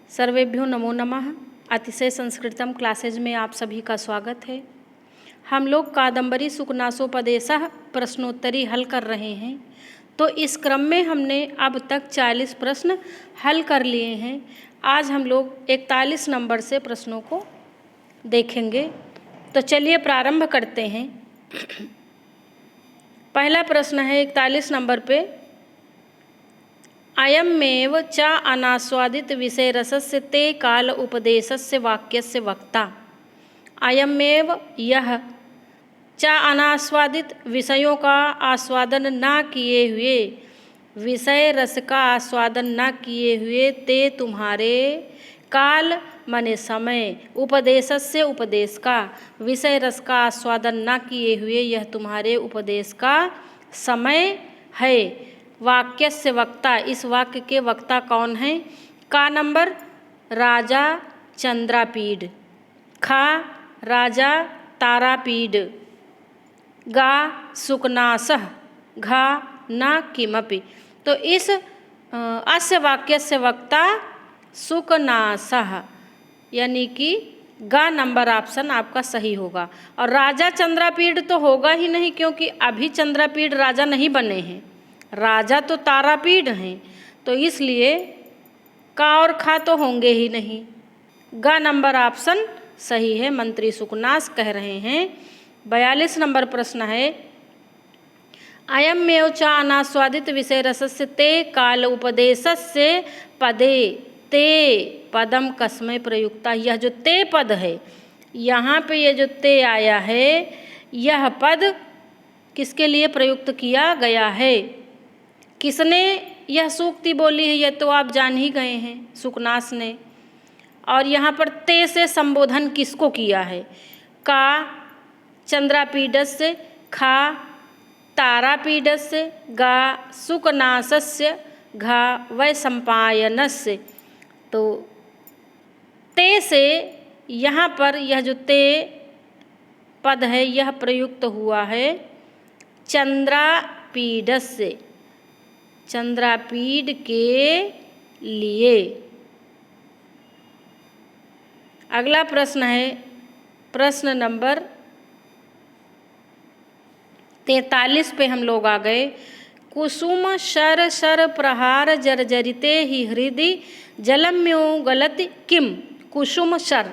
सर्वेभ्यो नमो नमः। अतिशय संस्कृतम क्लासेज में आप सभी का स्वागत है। हम लोग कादम्बरी सुकनासोपदेशः प्रश्नोत्तरी हल कर रहे हैं। तो इस क्रम में हमने अब तक 40 प्रश्न हल कर लिए हैं। आज हम लोग 41 नंबर से प्रश्नों को देखेंगे। तो चलिए प्रारंभ करते हैं। पहला प्रश्न है 41 नंबर पे, अयमेव च अनास्वादित विषय रसस्य ते काल उपदेशस्य वाक्यस्य वक्ता। अयमेव यह च अनास्वादित विषयों का आस्वादन न किए हुए, विषय रस का आस्वादन न किए हुए, ते तुम्हारे काल माने समय, उपदेशस्य उपदेश का, विषय रस का आस्वादन न किए हुए यह तुम्हारे उपदेश का समय है। वाक्यस्य वक्ता, इस वाक्य के वक्ता कौन हैं? का नंबर राजा चंद्रापीड, खा राजा तारापीड, गा सुकनासः, घा न किमपि। तो इस अस्य वाक्यस्य वक्ता सुकनासः, यानी कि गा नंबर ऑप्शन आपका सही होगा। और राजा चंद्रापीड तो होगा ही नहीं, क्योंकि अभी चंद्रापीड राजा नहीं बने हैं, राजा तो तारापीड हैं। तो इसलिए का और खा तो होंगे ही नहीं। गा नंबर ऑप्शन सही है, मंत्री सुकनास कह रहे हैं। 42 नंबर प्रश्न है, अयमेव च अनास्वादित विषय रसस्य ते काल उपदेशस्य पदे ते पदम कस्मै प्रयुक्ता। यह जो ते पद है, यहाँ पे ये जो ते आया है, यह पद किसके लिए प्रयुक्त किया गया है? किसने यह सूक्ति बोली है? यह तो आप जान ही गए हैं, सुकनास ने। और यहाँ पर ते से संबोधन किसको किया है? का चंद्रापीडस्य, खा तारापीडस्य, गा सुकनासस्य, घा वैशंपायनस्य। तो ते से यहाँ पर यह जो ते पद है यह प्रयुक्त हुआ है चंद्रापीडस्य, चंद्रापीड के लिए। अगला प्रश्न है प्रश्न नंबर 43 पे हम लोग आ गए। कुसुम शर शर प्रहार जर्जरिते ही हृदि जलम्यो गलति किम। कुसुम शर,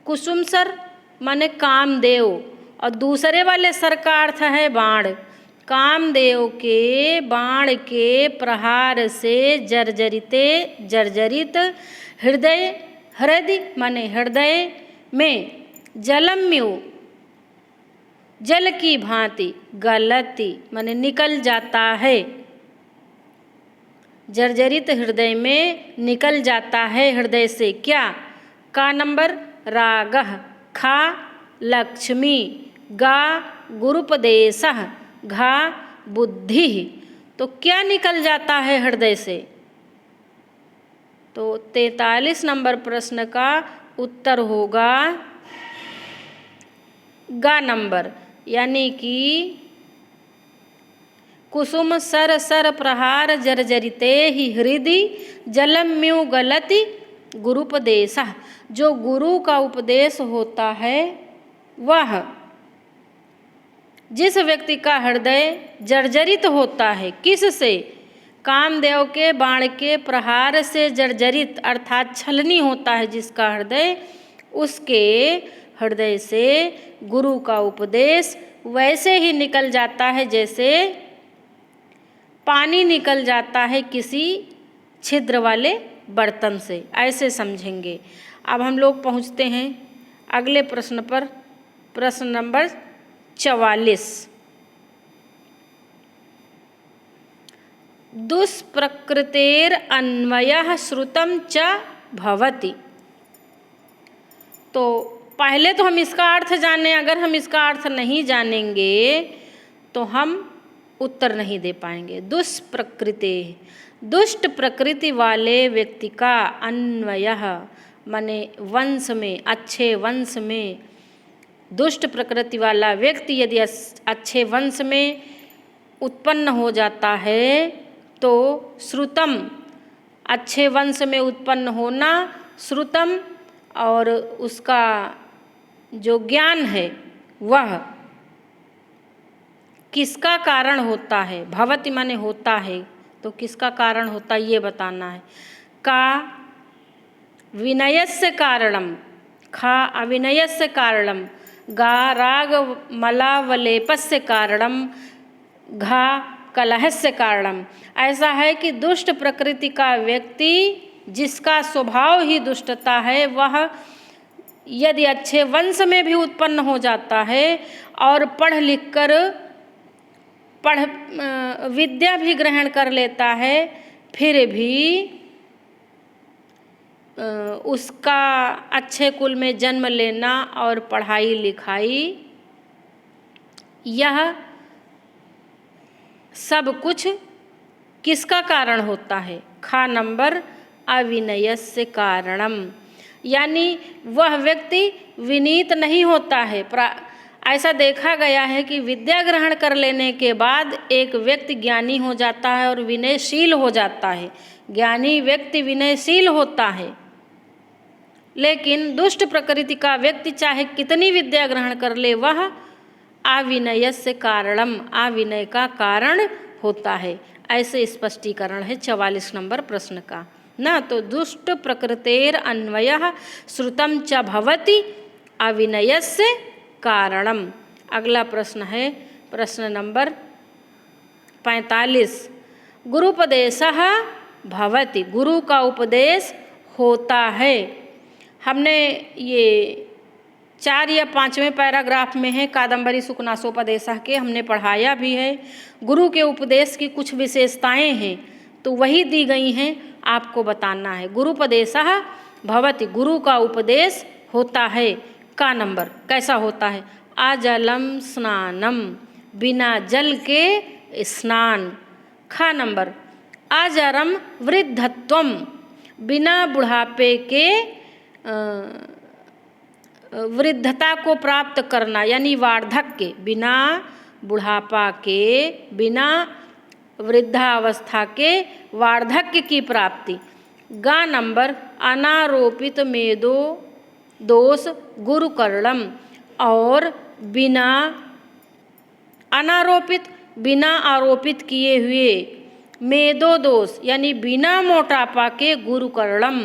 कुसुम सर माने कामदेव, और दूसरे वाले सर का अर्थ है बाण। कामदेव के बाण के प्रहार से जर्जरिते, जर्जरित, हृदय, हृदय माने हृदय में, जलम्यु जल की भांति, गलति माने निकल जाता है, जर्जरित हृदय में निकल जाता है हृदय से क्या? का नंबर रागः, खा लक्ष्मी, गा गुरुपदेशः, घा बुद्धि। तो क्या निकल जाता है हृदय से? तो 43 नंबर प्रश्न का उत्तर होगा गा नंबर, यानी कि कुसुम सर सर प्रहार जर्जरिते ही हृदि जलम्यु गलति गुरुपदेशः। जो गुरु का उपदेश होता है, वह जिस व्यक्ति का हृदय जर्जरित होता है, किससे? कामदेव के बाण के प्रहार से जर्जरित, अर्थात छलनी होता है जिसका हृदय, उसके हृदय से गुरु का उपदेश वैसे ही निकल जाता है जैसे पानी निकल जाता है किसी छिद्र वाले बर्तन से, ऐसे समझेंगे। अब हम लोग पहुँचते हैं अगले प्रश्न पर, प्रश्न नंबर 44। दुष्प्रकृतेर अन्वयः श्रुतं च भवति। तो पहले तो हम इसका अर्थ जानें। अगर हम इसका अर्थ नहीं जानेंगे तो हम उत्तर नहीं दे पाएंगे। दुष्प्रकृति, दुष्ट प्रकृति वाले व्यक्ति का, अन्वयः माने वंश में, अच्छे वंश में, दुष्ट प्रकृति वाला व्यक्ति यदि अच्छे वंश में उत्पन्न हो जाता है तो श्रुतम अच्छे वंश में उत्पन्न होना श्रुतम, और उसका जो ज्ञान है वह किसका कारण होता है। भवति माने होता है, तो किसका कारण होता है ये बताना है। का विनयस्य कारणम, खा अविनयस्य कारणम, गा राग मलावलेपस्य कारणम, घा कलहस्य कारणम। ऐसा है कि दुष्ट प्रकृति का व्यक्ति जिसका स्वभाव ही दुष्टता है, वह यदि अच्छे वंश में भी उत्पन्न हो जाता है और पढ़ लिख कर विद्या भी ग्रहण कर लेता है, फिर भी उसका अच्छे कुल में जन्म लेना और पढ़ाई लिखाई, यह सब कुछ किसका कारण होता है। खा नंबर अविनयस्य कारणम, यानी वह व्यक्ति विनीत नहीं होता है। ऐसा देखा गया है कि विद्या ग्रहण कर लेने के बाद एक व्यक्ति ज्ञानी हो जाता है और विनयशील हो जाता है। ज्ञानी व्यक्ति विनयशील होता है, लेकिन दुष्ट प्रकृति का व्यक्ति चाहे कितनी विद्या ग्रहण कर ले, वह अविनयस्य कारणम, अविनय का कारण होता है। ऐसे स्पष्टीकरण है 44 नंबर प्रश्न का ना। तो दुष्ट प्रकृतेर अन्वयः श्रुतम च भवति अविनयस्य कारणम। अगला प्रश्न है प्रश्न नंबर 45। गुरुपदेशः भवति, गुरु का उपदेश होता है। हमने ये 4 या 5वें पैराग्राफ में है कादम्बरी सुखनासोपदेशः के, हमने पढ़ाया भी है। गुरु के उपदेश की कुछ विशेषताएं हैं तो वही दी गई हैं, आपको बताना है। गुरुपदेशः भवति, गुरु का उपदेश होता है। का नंबर कैसा होता है। अजलम स्नानम, बिना जल के स्नान। खा नंबर अजरम वृद्धत्वम, बिना बुढ़ापे के वृद्धता को प्राप्त करना, यानी वार्धक्य, बिना बुढ़ापा के, बिना वृद्धावस्था के वार्धक्य की प्राप्ति। गा नंबर अनारोपित मेदो दोष गुरुकर्णम, और बिना अनारोपित, बिना आरोपित किए हुए, मेदो दोष यानी बिना मोटापा के गुरुकर्णम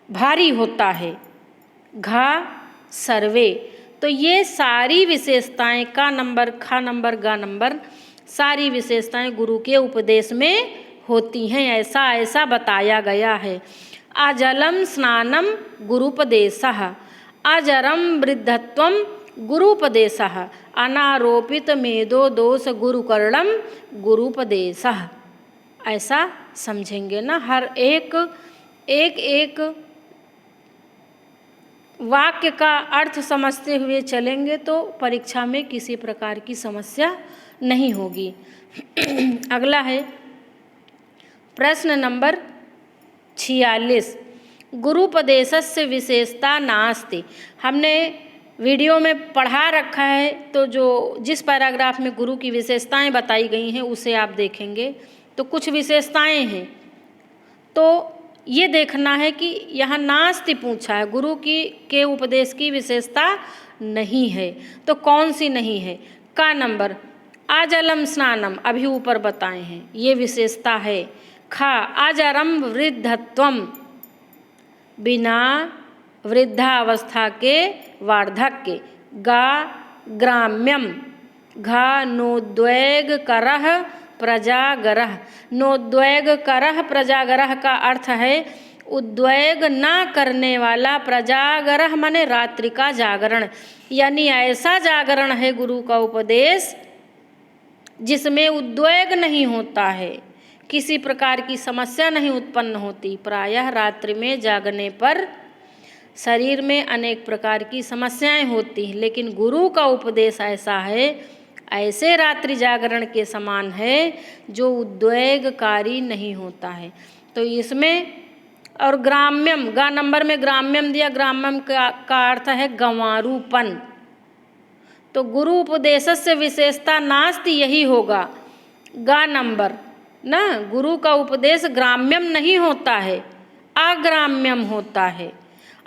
भारी होता है। घा सर्वे, तो ये सारी विशेषताएं का नंबर, खा नंबर, गा नंबर, सारी विशेषताएं गुरु के उपदेश में होती हैं। ऐसा ऐसा बताया गया है। अजलम स्नानम गुरुपदेशः, अजरम वृद्धत्वम गुरुपदेशः, अनारोपित मेदो दोष गुरुकर्णम गुरुपदेशः। ऐसा समझेंगे ना। हर एक वाक्य का अर्थ समझते हुए चलेंगे तो परीक्षा में किसी प्रकार की समस्या नहीं होगी। अगला है प्रश्न नंबर 46। गुरुपदेशस्य विशेषता नास्ति। हमने वीडियो में पढ़ा रखा है, तो जो जिस पैराग्राफ में गुरु की विशेषताएं बताई गई हैं उसे आप देखेंगे तो कुछ विशेषताएं हैं। तो ये देखना है कि यहाँ नास्ति पूछा है, गुरु के उपदेश की विशेषता नहीं है, तो कौन सी नहीं है। का नंबर अजलम स्नानम, अभी ऊपर बताए हैं, ये विशेषता है। खा अजरम वृद्धत्वम, बिना वृद्धावस्था के वार्धक्य। गा ग्राम्यम, घा नोद्वेग करह प्रजागरह। नोद्वेग करह प्रजागरह का अर्थ है उद्वेग ना करने वाला, प्रजागरह माने रात्रि का जागरण, यानी ऐसा जागरण है गुरु का उपदेश जिसमें उद्वेग नहीं होता है, किसी प्रकार की समस्या नहीं उत्पन्न होती। प्रायः रात्रि में जागने पर शरीर में अनेक प्रकार की समस्याएं होती हैं, लेकिन गुरु का उपदेश ऐसा है, ऐसे रात्रि जागरण के समान है जो उद्वेगकारी नहीं होता है। तो इसमें और ग्राम्यम, गा नंबर में ग्राम्यम दिया, ग्राम्यम का अर्थ है गंवारूपन। तो गुरु उपदेशस्य विशेषता नास्ति, यही होगा। गा नंबर ना, गुरु का उपदेश ग्राम्यम नहीं होता है, अग्राम्यम होता है।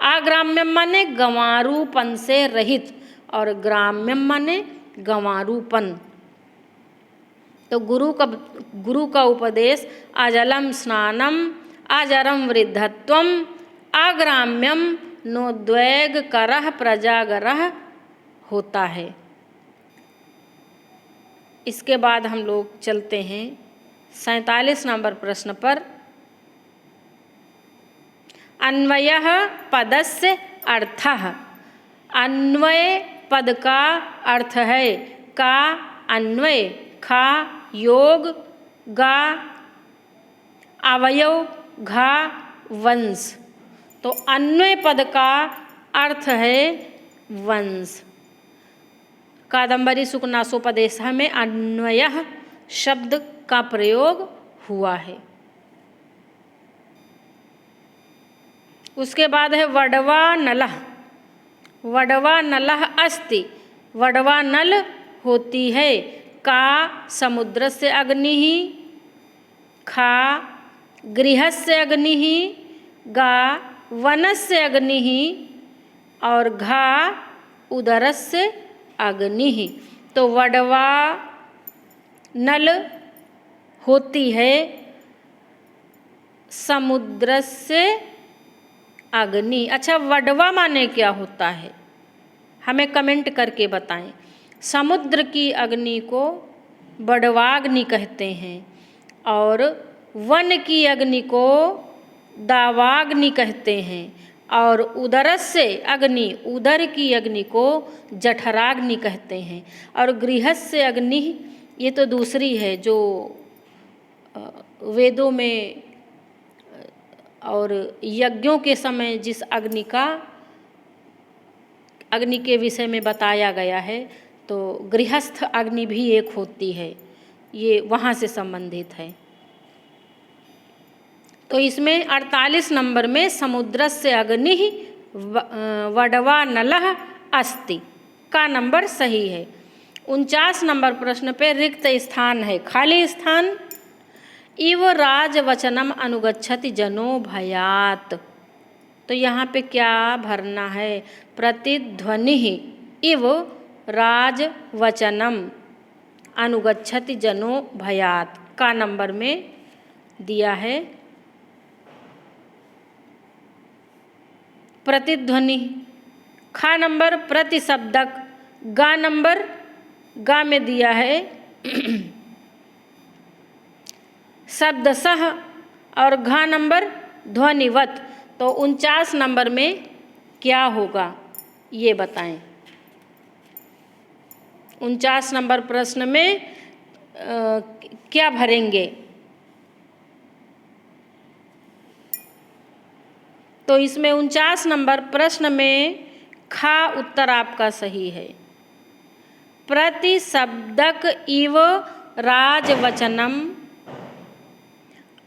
अग्राम्यम माने गंवारूपन से रहित, और ग्राम्यम माने गंवारूपन। तो गुरु का उपदेश अजलम स्नानम अजरम वृद्धत्वम अग्राम्यम नोद्वेग करह प्रजागरह होता है। इसके बाद हम लोग चलते हैं 47 नंबर प्रश्न पर। अन्वयः पदस्य अर्थः। अन्वय पद का अर्थ है का अन्वय, खा योग, गा अवयव, घा वंश। तो अन्वय पद का अर्थ है वंश। कादम्बरी सुकनासोपदेश में अन्वयः शब्द का प्रयोग हुआ है। उसके बाद है वडवा नलः। वडवा नलः अस्ति। वडवा नल होती है। का समुद्र से अग्नि, खा गृहस्य अग्नि, गा वनस्य अग्नि, और घा उदरस्य अग्नि। तो वडवा नल होती है समुद्र से अग्नि। अच्छा, वडवा माने क्या होता है, हमें कमेंट करके बताएं। समुद्र की अग्नि को वडवाग्नि कहते हैं, और वन की अग्नि को दावाग्नि कहते हैं, और उदरस्य अग्नि, उदर की अग्नि को जठराग्नि कहते हैं, और गृहस्य अग्नि ये तो दूसरी है जो वेदों में और यज्ञों के समय जिस अग्नि के विषय में बताया गया है, तो गृहस्थ अग्नि भी एक होती है, ये वहाँ से संबंधित है। तो इसमें 48 नंबर में समुद्रस्य अग्नि वडवा नलः अस्ति का नंबर सही है। 49 नंबर प्रश्न पे रिक्त स्थान है, खाली स्थान। इव राजवचनम अनुगच्छति जनो भयात। तो यहाँ पे क्या भरना है, प्रतिध्वनि। इव राजवचनम अनुगच्छति जनो भयात का नंबर में दिया है प्रतिध्वनि। खा नंबर प्रतिशब्दक, गा नंबर गा में दिया है शब्दशः, और घा नंबर ध्वनिवत। तो 49 नंबर में क्या होगा ये बताएं। 49 नंबर प्रश्न में क्या भरेंगे। तो इसमें 49 नंबर प्रश्न में खा उत्तर आपका सही है। प्रतिशब्दक इव राजवचनम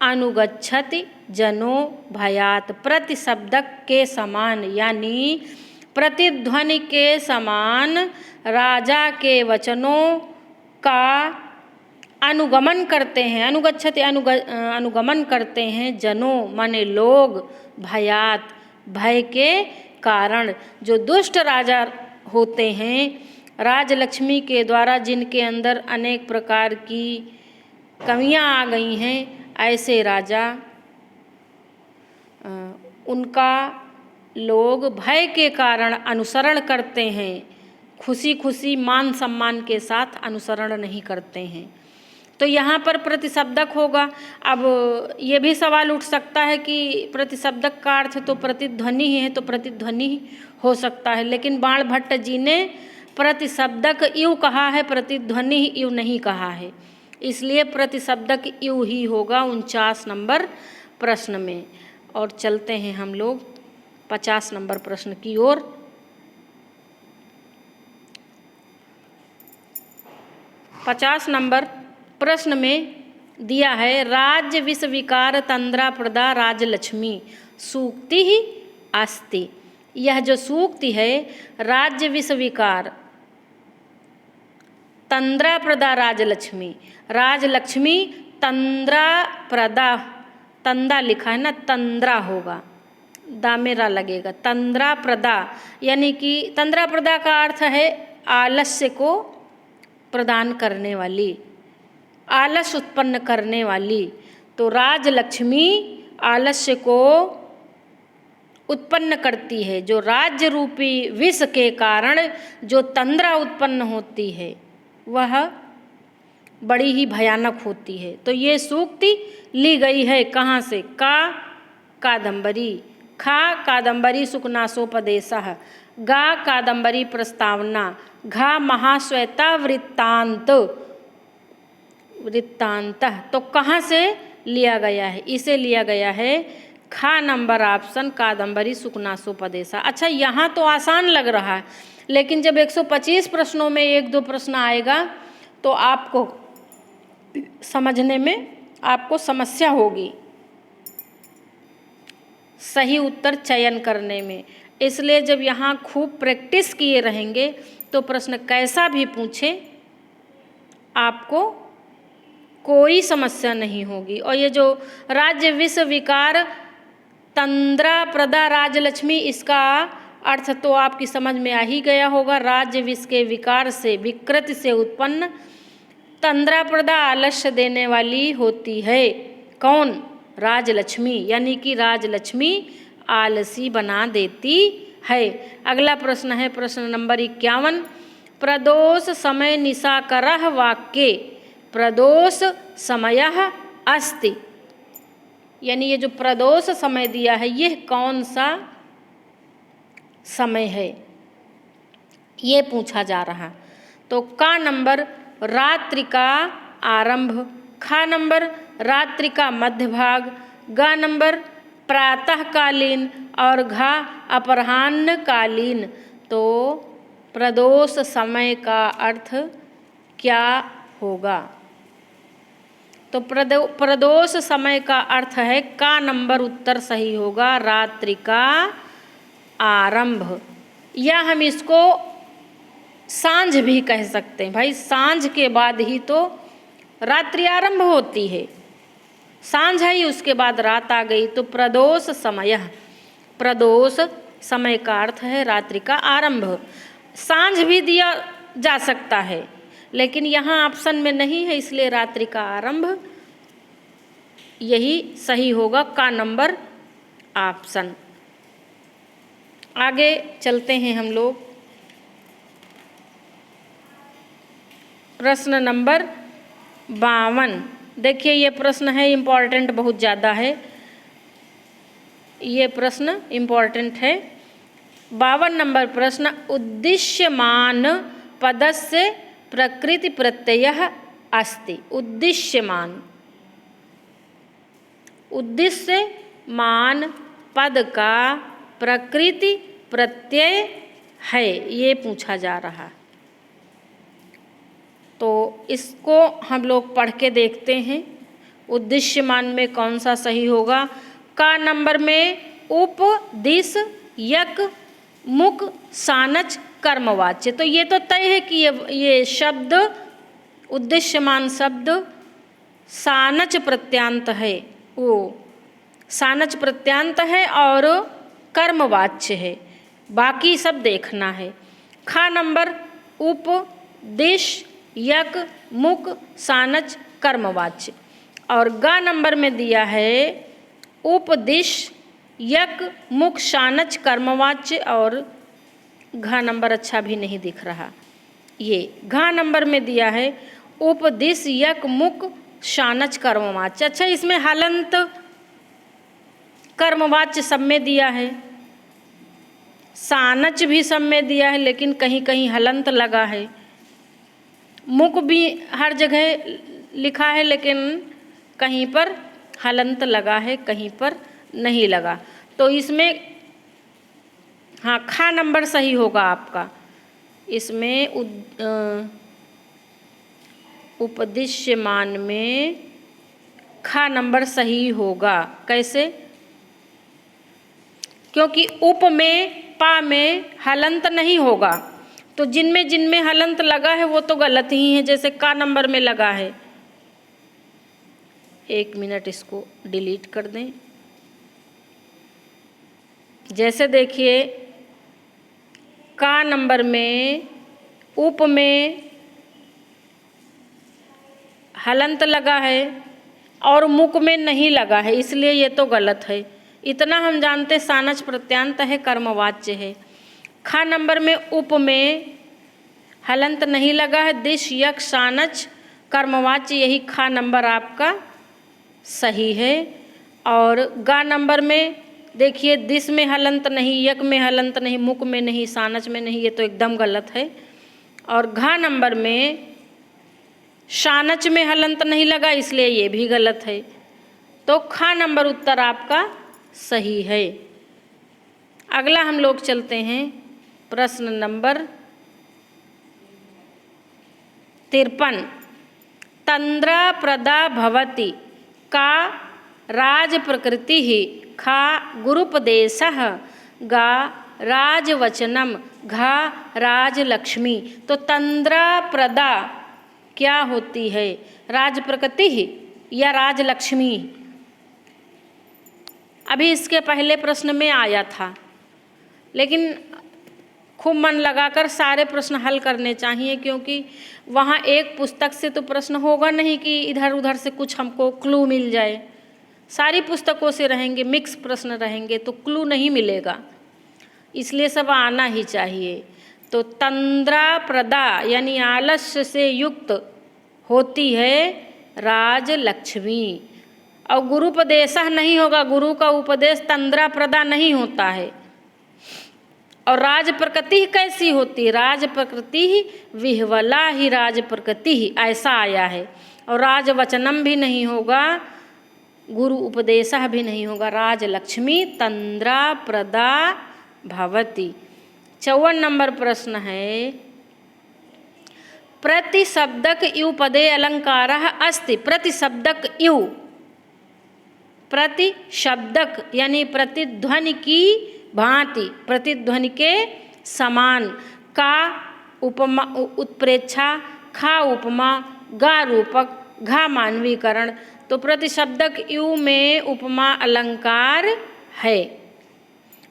अनुगच्छति जनो भयात। प्रतिशब्दक के समान यानी प्रतिध्वनि के समान राजा के वचनों का अनुगमन करते हैं, अनुगच्छति अनुगमन करते हैं जनो माने लोग, भयात भय के कारण। जो दुष्ट राजा होते हैं, राजलक्ष्मी के द्वारा जिनके अंदर अनेक प्रकार की कमियां आ गई हैं, ऐसे राजा उनका लोग भय के कारण अनुसरण करते हैं, खुशी खुशी मान सम्मान के साथ अनुसरण नहीं करते हैं। तो यहाँ पर प्रतिशब्दक होगा। अब ये भी सवाल उठ सकता है कि प्रतिशब्दक का अर्थ तो प्रतिध्वनि ही है, तो प्रतिध्वनि हो सकता है, लेकिन बाण भट्ट जी ने प्रतिशब्दक इव कहा है, प्रतिध्वनि इव नहीं कहा है, इसलिए प्रतिशब्दक इव ही होगा 49 नंबर प्रश्न में। और चलते हैं हम लोग 50 नंबर प्रश्न की ओर। 50 नंबर प्रश्न में दिया है राज्य विष विकार तंद्रा प्रदा राजलक्ष्मी सूक्ति ही अस्ति। यह जो सूक्ति है, राज्य विष विकार तंद्रा प्रदा राजलक्ष्मी, राजलक्ष्मी तंद्रा प्रदा, तंदा लिखा है ना, तंद्रा होगा, दामेरा लगेगा, तंद्रा प्रदा, यानी कि तंद्रा प्रदा का अर्थ है आलस्य को प्रदान करने वाली, आलस्य उत्पन्न करने वाली। तो राजलक्ष्मी आलस्य को उत्पन्न करती है। जो राज्य रूपी विष के कारण जो तंद्रा उत्पन्न होती है वह बड़ी ही भयानक होती है। तो ये सूक्ति ली गई है कहाँ से? कादंबरी, खा कादंबरी सुखनासोपदेशः, गा कादंबरी प्रस्तावना, घा महाश्वेता वृत्तांत, वृत्तांतः। तो कहाँ से लिया गया है? इसे लिया गया है खा नंबर ऑप्शन, कादंबरी सुखनासोपदेशा। अच्छा, यहाँ तो आसान लग रहा है, लेकिन जब 125 प्रश्नों में 1-2 प्रश्न आएगा तो आपको समझने में आपको समस्या होगी सही उत्तर चयन करने में। इसलिए जब यहाँ खूब प्रैक्टिस किए रहेंगे तो प्रश्न कैसा भी पूछे आपको कोई समस्या नहीं होगी। और ये जो राज्य विष विकार तंद्रा प्रदा राजलक्ष्मी, इसका अर्थ तो आपकी समझ में आ ही गया होगा। राज्य विष के विकार से, विकृति से उत्पन्न तंद्रा प्रदा आलस्य देने वाली होती है। कौन? राजलक्ष्मी, यानी कि राजलक्ष्मी आलसी बना देती है। अगला प्रश्न है प्रश्न नंबर 51, प्रदोष समय निशाकरः वाक्ये प्रदोष समयः अस्ति, यानी ये जो प्रदोष समय दिया है यह कौन सा समय है, ये पूछा जा रहा। तो का नंबर रात्रि का आरंभ, खा नंबर रात्रि का मध्य भाग, गा नंबर प्रातःकालीन और घा अपराह्नकालीन। तो प्रदोष समय का अर्थ क्या होगा? तो प्रदोष समय का अर्थ है का नंबर उत्तर सही होगा, रात्रि का आरंभ, या हम इसको सांझ भी कह सकते हैं। भाई सांझ के बाद ही तो रात्रि आरंभ होती है, सांझ है उसके बाद रात आ गई। तो प्रदोष समय, प्रदोष समय का अर्थ है रात्रि का आरंभ। सांझ भी दिया जा सकता है, लेकिन यहाँ ऑप्शन में नहीं है, इसलिए रात्रि का आरंभ यही सही होगा, का नंबर ऑप्शन। आगे चलते हैं हम लोग प्रश्न नंबर 52। देखिए ये प्रश्न है इम्पॉर्टेंट, बहुत ज़्यादा है ये प्रश्न, इम्पॉर्टेंट है। 52 नंबर प्रश्न, उद्दिश्यमान पदस्य प्रकृति प्रत्ययः अस्ति। उद्दिश्यमान, उद्दिश्यमान पद का प्रकृति प्रत्यय है, ये पूछा जा रहा। तो इसको हम लोग पढ़ के देखते हैं, उद्दिश्यमान में कौन सा सही होगा। का नंबर में उप, दिश, यक, मुक, सानच, कर्मवाच्य। तो ये तो तय है कि ये शब्द, उद्देश्यमान शब्द सानच प्रत्यांत है, वो सानच प्रत्यांत है और कर्मवाच्य है, बाकी सब देखना है। खा नंबर उप, दिश, यक, मुक, सानच, कर्मवाच्य। और गा नंबर में दिया है उप, दिश, यक, मुक, सानच, कर्मवाच्य। और घा नंबर अच्छा भी नहीं दिख रहा, ये घा नंबर में दिया है उप, दिश, यक, मुक, सानच, कर्मवाच्य। अच्छा, इसमें हलंत कर्मवाच्य सब में दिया है, सानच भी सब में दिया है, लेकिन कहीं कहीं हलंत लगा है। मुक भी हर जगह लिखा है, लेकिन कहीं पर हलंत लगा है, कहीं पर नहीं लगा। तो इसमें हाँ, खा नंबर सही होगा आपका। इसमें उपदिश्यमान में खा नंबर सही होगा। कैसे? क्योंकि उप में, पा में हलंत नहीं होगा, तो जिनमें जिनमें हलंत लगा है वो तो गलत ही है। जैसे का नंबर में लगा है 1 मिनट इसको डिलीट कर दें। जैसे देखिए का नंबर में उप में हलंत लगा है और मुक में नहीं लगा है, इसलिए ये तो गलत है। इतना हम जानते सानच प्रत्यांत है, कर्मवाच्य है। खा नंबर में उप में हलंत नहीं लगा है, दिश यक सानच कर्मवाच्य, यही खा नंबर आपका सही है। और गा नंबर में देखिए दिश में हलंत नहीं, यक में हलंत नहीं, मुक में नहीं, सानच में नहीं, ये तो एकदम गलत है। और घा नंबर में शानच में हलंत नहीं लगा, इसलिए ये भी गलत है। तो खा नंबर उत्तर आपका सही है। अगला हम लोग चलते हैं प्रश्न नंबर 53। तंद्रा प्रदा भवति का राज प्रकृति ही खा गुरुपदेशः गा राजवचनम घा राजलक्ष्मी। तो तंद्रा प्रदा क्या होती है, राज प्रकृति ही या राजलक्ष्मी? अभी इसके पहले प्रश्न में आया था, लेकिन खूब मन लगाकर सारे प्रश्न हल करने चाहिए, क्योंकि वहाँ एक पुस्तक से तो प्रश्न होगा नहीं कि इधर उधर से कुछ हमको क्लू मिल जाए। सारी पुस्तकों से रहेंगे, मिक्स प्रश्न रहेंगे तो क्लू नहीं मिलेगा, इसलिए सब आना ही चाहिए। तो तंद्रा प्रदा यानी आलस्य से युक्त होती है राजलक्ष्मी। और गुरुपदेशः नहीं होगा, गुरु का उपदेश तंद्रा प्रदा नहीं होता है। और राज प्रकृति कैसी होती है, राज प्रकृति विह्वला ही राज प्रकृति ही, ऐसा आया है। और राजवचनम भी नहीं होगा, गुरु उपदेशः भी नहीं होगा, राजलक्ष्मी तंद्रा प्रदा भवति। 54 नंबर प्रश्न है प्रतिशब्दक इव पदे अलंकारः अस्ति। प्रतिशब्दक इव, प्रतिशब्दक यानी प्रतिध्वनि की भांति, प्रतिध्वनि के समान। का उपमा उत्प्रेक्षा, खा उपमा, गा रूपक, घा मानवीकरण। तो प्रतिशब्दक इव में उपमा अलंकार है।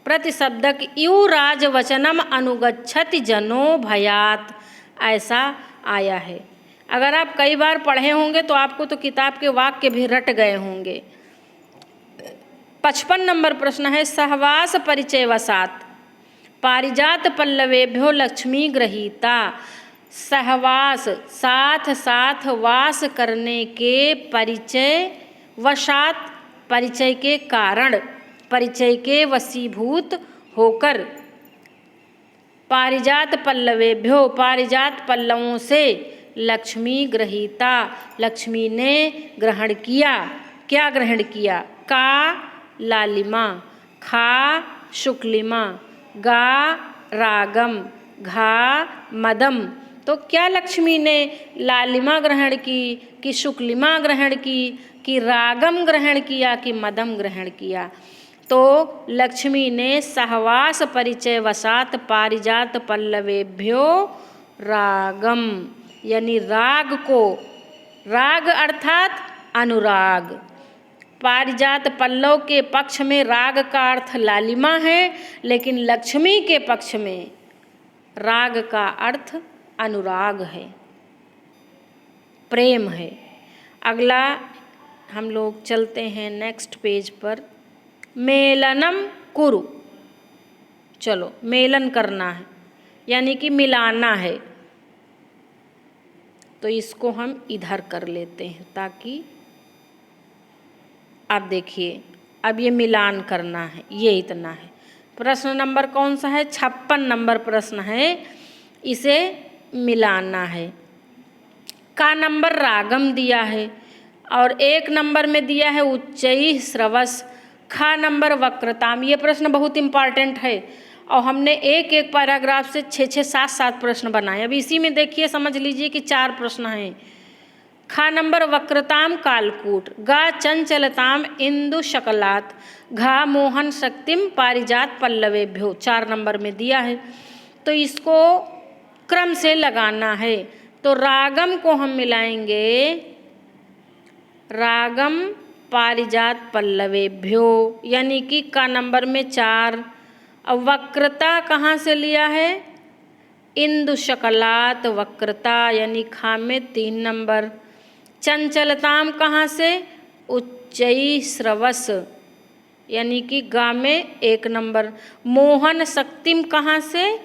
प्रतिशब्दक इव राजवचनम अनुगच्छति जनो भयात, ऐसा आया है। अगर आप कई बार पढ़े होंगे तो आपको तो किताब के वाक्य भी रट गए होंगे। 55 नंबर प्रश्न है सहवास परिचय वसात पारिजात पल्लवेभ्यो लक्ष्मी गृहीता। सहवास साथ साथ वास करने के परिचय वशात, परिचय के कारण, परिचय के वशीभूत होकर। पारिजात पल्लवेभ्यो, पारिजात पल्लवों से, लक्ष्मी गृहीता, लक्ष्मी ने ग्रहण किया। क्या ग्रहण किया? का लालिमा, खा शुक्लिमा, गा रागम, घा मदम। तो क्या लक्ष्मी ने लालिमा ग्रहण की कि शुक्लिमा ग्रहण की कि रागम ग्रहण किया कि मदम ग्रहण किया? तो लक्ष्मी ने सहवास परिचय वसात पारिजात पल्लवेभ्यो रागम, यानी राग को, राग अर्थात अनुराग। पारिजात पल्लव के पक्ष में राग का अर्थ लालिमा है, लेकिन लक्ष्मी के पक्ष में राग का अर्थ अनुराग है, प्रेम है। अगला हम लोग चलते हैं नेक्स्ट पेज पर। मेलनम कुरु, चलो मेलन करना है यानी कि मिलाना है, तो इसको हम इधर कर लेते हैं ताकि आप देखिए अब ये मिलान करना है, ये इतना है। प्रश्न नंबर कौन सा है? 56 नंबर प्रश्न है, इसे मिलाना है। का नंबर रागम दिया है और 1 नंबर में दिया है उच्चई श्रवस। खा नंबर वक्रताम। ये प्रश्न बहुत इम्पॉर्टेंट है और हमने एक एक पैराग्राफ से 6-6, 7-7 प्रश्न बनाए। अब इसी में देखिए समझ लीजिए कि 4 प्रश्न हैं। खा नंबर वक्रताम कालकूट, गा चंचलताम इंदु शकलात, घा मोहन शक्तिम पारिजात पल्लवेभ्यो, 4 नंबर में दिया है। तो इसको क्रम से लगाना है। तो रागम को हम मिलाएंगे रागम पारिजात पल्लवेभ्यो, यानी कि का नंबर में 4। अब वक्रता कहाँ से लिया है? इंदु शकलात वक्रता, यानी खा में 3 नंबर। चंचलताम कहाँ से? उच्चई श्रवस, यानी कि गा में 1 नंबर। मोहन शक्तिम कहाँ से?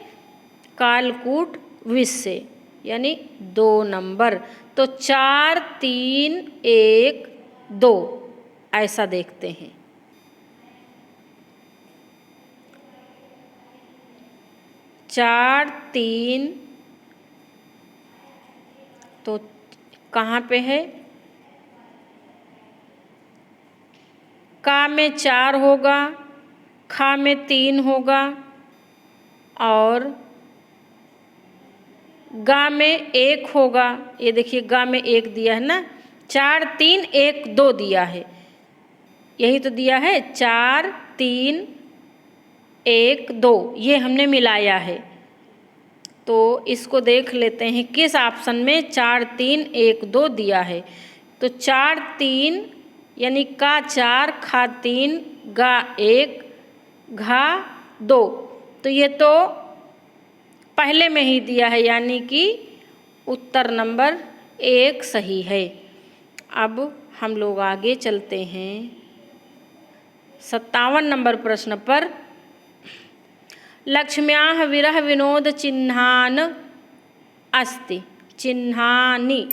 कालकूट विष से, यानी 2 नंबर। तो 4 3 1 2 ऐसा देखते हैं। चार 3, तो कहाँ पे है? का में 4 होगा, खा में 3 होगा और गा में 1 होगा। ये देखिए गा में 1 दिया है ना, 4 3 1 2 दिया है, यही तो दिया है 4 3 1 2, ये हमने मिलाया है। तो इसको देख लेते हैं किस ऑप्शन में 4 3 1 2 दिया है। तो 4 3 यानी का 4 खा 3 गा 1 घा 2, तो ये तो पहले में ही दिया है, यानी कि उत्तर नंबर 1 सही है। अब हम लोग आगे चलते हैं 57 नंबर प्रश्न पर। लक्ष्म्याः विरह विनोद चिह्नान अस्ति, चिह्नानि।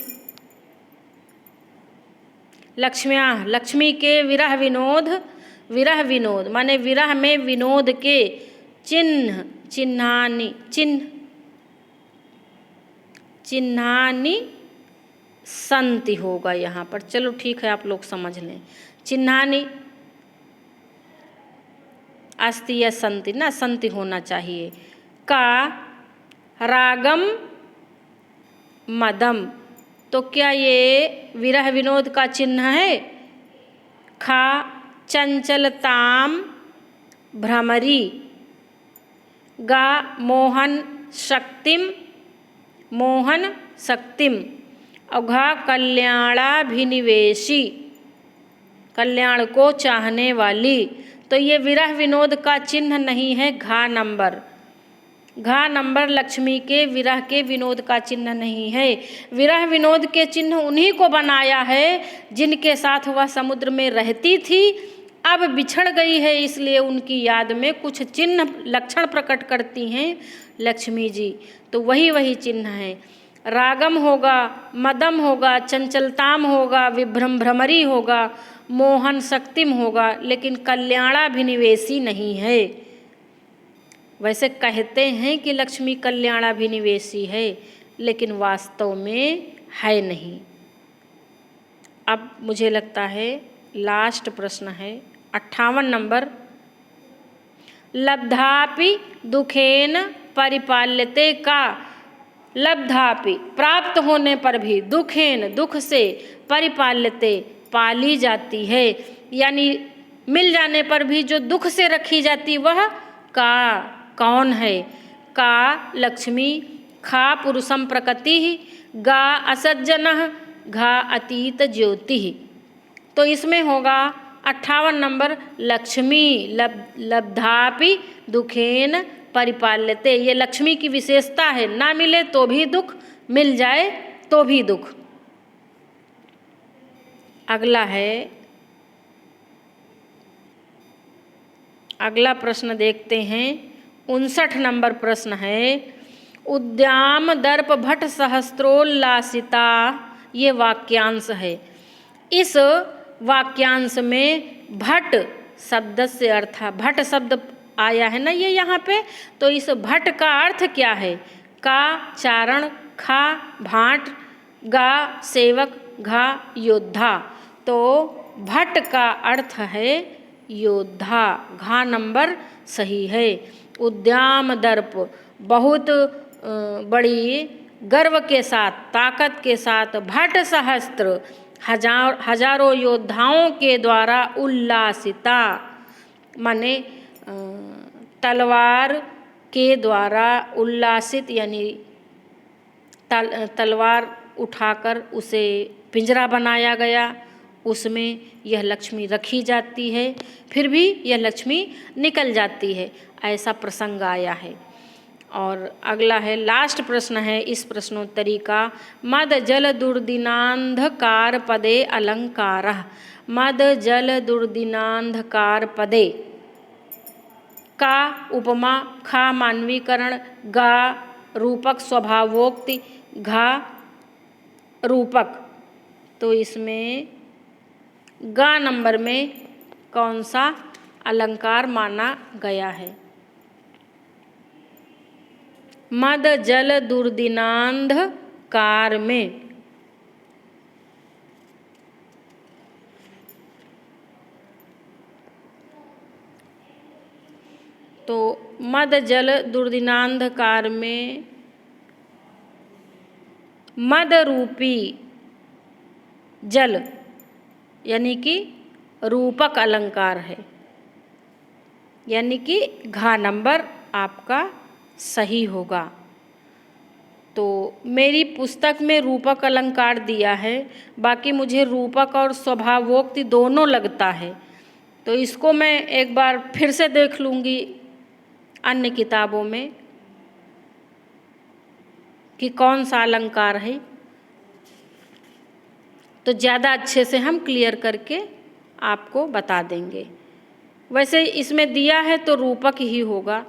लक्ष्म्याः लक्ष्मी के विरह विनोद, विरह विनोद माने विरह में विनोद के चिन्ह, चिह्नानि चिन्ह, चिह्नानि संति होगा यहाँ पर। चलो ठीक है, आप लोग समझ लें। चिह्नानि अस्ति या संति ना, संति होना चाहिए। का रागम मदम, तो क्या ये विरह विनोद का चिन्ह है? खा चंचलताम भ्रमरी, गा मोहन शक्तिम, मोहन शक्तिम, और घा कल्याणाभिनिवेशी, कल्याण को चाहने वाली। तो ये विरह विनोद का चिन्ह नहीं है घा नंबर। घा नंबर लक्ष्मी के विरह के विनोद का चिन्ह नहीं है। विरह विनोद के चिन्ह उन्हीं को बनाया है जिनके साथ वह समुद्र में रहती थी, अब बिछड़ गई है, इसलिए उनकी याद में कुछ चिन्ह लक्षण प्रकट करती हैं लक्ष्मी जी। तो वही वही चिन्ह है। रागम होगा, मदम होगा, चंचलताम होगा, विभ्रम भ्रमरी होगा, मोहन शक्तिम होगा, लेकिन कल्याणाभिनिवेशी नहीं है। वैसे कहते हैं कि लक्ष्मी कल्याणाभिनिवेशी है, लेकिन वास्तव में है नहीं। अब मुझे लगता है लास्ट प्रश्न है 58 नंबर। लब्धापि दुखेन परिपाल्यते का, लब्धापि प्राप्त होने पर भी, दुखेन दुख से, परिपाल्यते पाली जाती है, यानी मिल जाने पर भी जो दुख से रखी जाती वह का कौन है? का लक्ष्मी, खा पुरुषम प्रकृति, गा असज्जनः, घा अतीत ज्योति। तो इसमें होगा 58 नंबर लक्ष्मी। लब्धापि दुखेन परिपाल्यते, ये लक्ष्मी की विशेषता है, ना मिले तो भी दुख, मिल जाए तो भी दुख। अगला है, अगला प्रश्न देखते हैं 59 नंबर प्रश्न है। उद्याम दर्प भट सहस्त्रोल्लासिता, ये वाक्यांश है। इस वाक्यांश में भट शब्द से अर्थ, भट शब्द आया है ना ये यहाँ पे, तो इस भट का अर्थ क्या है? का चारण, खा भाट, गा सेवक, घा योद्धा। तो भट का अर्थ है योद्धा, घा नंबर सही है। उद्याम दर्प, बहुत बड़ी गर्व के साथ, ताकत के साथ, भट सहस्त्र, हजारों योद्धाओं के द्वारा उल्लासिता, माने तलवार के द्वारा उल्लासित, यानी तलवार उठाकर उसे पिंजरा बनाया गया उसमें यह लक्ष्मी रखी जाती है, फिर भी यह लक्ष्मी निकल जाती है, ऐसा प्रसंग आया है। और अगला है, लास्ट प्रश्न है इस प्रश्नोत्तरी का, मद जल दुर्दिनांधकार पदे अलंकारः। मद जल दुर्दिनांधकार पदे, का उपमा, खा मानवीकरण, गा रूपक स्वभावोक्ति, घा रूपक। तो इसमें गा नंबर में कौन सा अलंकार माना गया है? मद जल दुर्दिनांधकार में तो मद जल दुर्दिनांधकार में मद रूपी जल यानी कि रूपक अलंकार है, यानी कि घा नंबर आपका सही होगा। तो मेरी पुस्तक में रूपक अलंकार दिया है, बाकी मुझे रूपक और स्वभावोक्ति दोनों लगता है, तो इसको मैं एक बार फिर से देख लूँगी अन्य किताबों में कि कौन सा अलंकार है, तो ज़्यादा अच्छे से हम क्लियर करके आपको बता देंगे। वैसे इसमें दिया है तो रूपक ही होगा,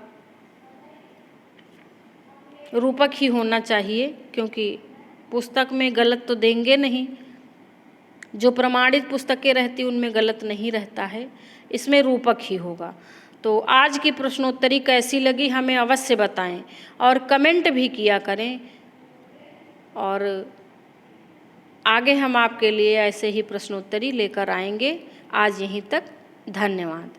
रूपक ही होना चाहिए, क्योंकि पुस्तक में गलत तो देंगे नहीं, जो प्रमाणित पुस्तकें रहती उनमें गलत नहीं रहता है, इसमें रूपक ही होगा। तो आज की प्रश्नोत्तरी कैसी लगी हमें अवश्य बताएं और कमेंट भी किया करें, और आगे हम आपके लिए ऐसे ही प्रश्नोत्तरी लेकर आएंगे। आज यहीं तक, धन्यवाद।